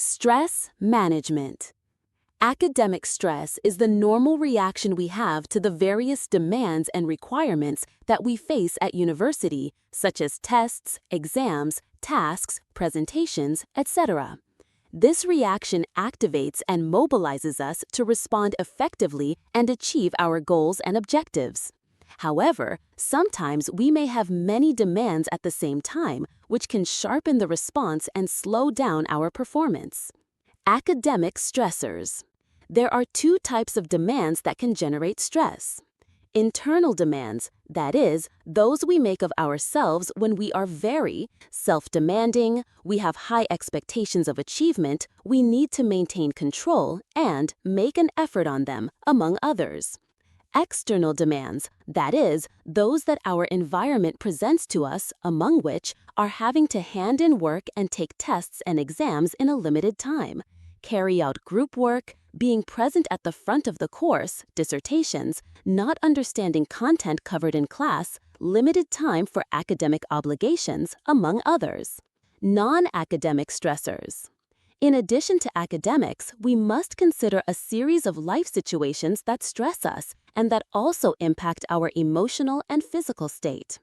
Stress management. Academic stress is the normal reaction we have to the various demands and requirements that we face at university, such as tests, exams, tasks, presentations, etc. This reaction activates and mobilizes us to respond effectively and achieve our goals and objectives. However, sometimes we may have many demands at the same time, which can sharpen the response and slow down our performance. Academic stressors. There are two types of demands that can generate stress. Internal demands, that is, those we make of ourselves when we are very self-demanding, we have high expectations of achievement, we need to maintain control, and make an effort on them, among others. External demands, that is, those that our environment presents to us, among which are having to hand in work and take tests and exams in a limited time, carry out group work, being present at the front of the course, dissertations, not understanding content covered in class, limited time for academic obligations, among others. Non-academic stressors. In addition to academics, we must consider a series of life situations that stress us and that also impact our emotional and physical state.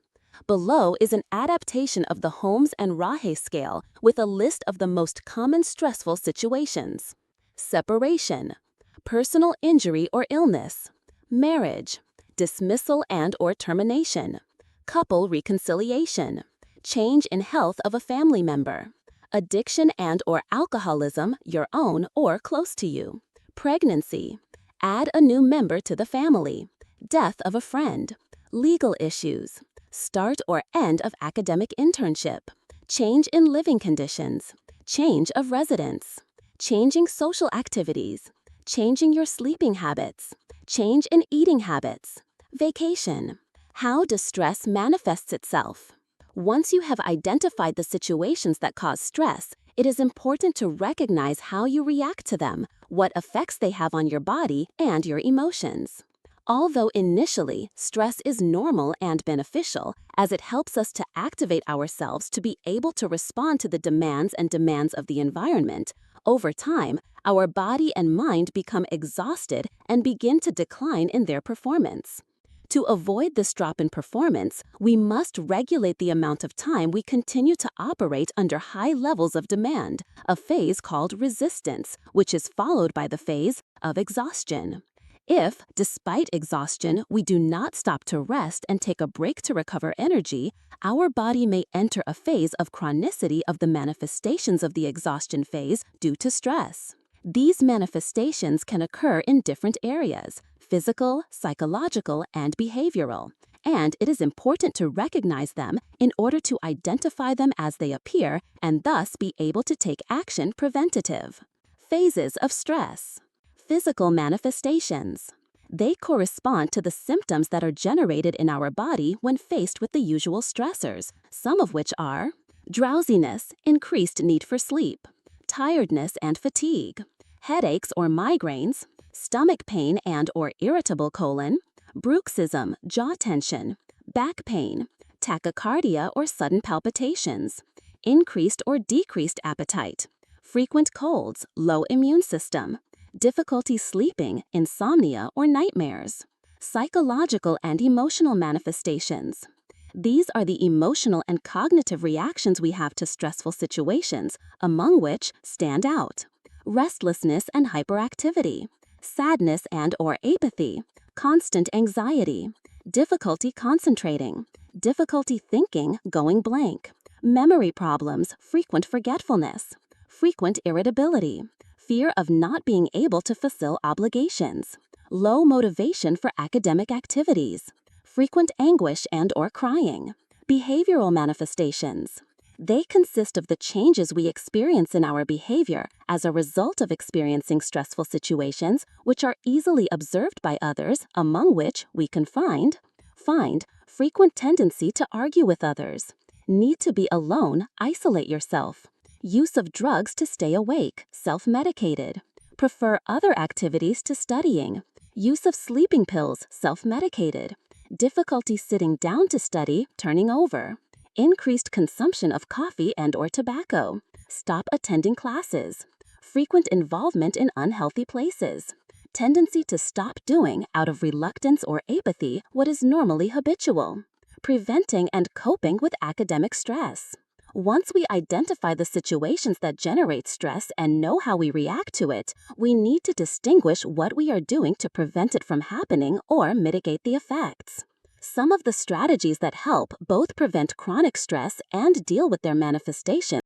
Below is an adaptation of the Holmes and Rahe scale with a list of the most common stressful situations. Separation, personal injury or illness, marriage, dismissal and/or termination, couple reconciliation, change in health of a family member, addiction and/or alcoholism, your own or close to you, pregnancy, add a new member to the family, death of a friend, legal issues, start or end of academic internship, change in living conditions, change of residence, changing social activities, changing your sleeping habits, change in eating habits, vacation. How does stress manifests itself? Once you have identified the situations that cause stress, it is important to recognize how you react to them, what effects they have on your body and your emotions. Although initially, stress is normal and beneficial, as it helps us to activate ourselves to be able to respond to the demands of the environment, over time, our body and mind become exhausted and begin to decline in their performance. To avoid this drop in performance, we must regulate the amount of time we continue to operate under high levels of demand, a phase called resistance, which is followed by the phase of exhaustion. If, despite exhaustion, we do not stop to rest and take a break to recover energy, our body may enter a phase of chronicity of the manifestations of the exhaustion phase due to stress. These manifestations can occur in different areas: physical, psychological, and behavioral, and it is important to recognize them in order to identify them as they appear and thus be able to take action preventative. Phases of stress. Physical manifestations. They correspond to the symptoms that are generated in our body when faced with the usual stressors, some of which are drowsiness, increased need for sleep, tiredness and fatigue, headaches or migraines, stomach pain and/or irritable colon, bruxism, jaw tension, back pain, tachycardia or sudden palpitations, increased or decreased appetite, frequent colds, low immune system, difficulty sleeping, insomnia or nightmares, psychological and emotional manifestations. These are the emotional and cognitive reactions we have to stressful situations, among which stand out restlessness and hyperactivity, sadness and/or apathy, constant anxiety, difficulty concentrating, difficulty thinking, going blank, memory problems, frequent forgetfulness, frequent irritability, fear of not being able to fulfill obligations, low motivation for academic activities, frequent anguish and/or crying, behavioral manifestations. They consist of the changes we experience in our behavior as a result of experiencing stressful situations which are easily observed by others, among which we can find frequent tendency to argue with others, need to be alone, isolate yourself, use of drugs to stay awake, self-medicated, prefer other activities to studying, use of sleeping pills, self-medicated, difficulty sitting down to study, turning over, increased consumption of coffee and/or tobacco, stop attending classes, frequent involvement in unhealthy places, tendency to stop doing out of reluctance or apathy what is normally habitual, preventing and coping with academic stress. Once we identify the situations that generate stress and know how we react to it, we need to distinguish what we are doing to prevent it from happening or mitigate the effects. Some of the strategies that help both prevent chronic stress and deal with their manifestations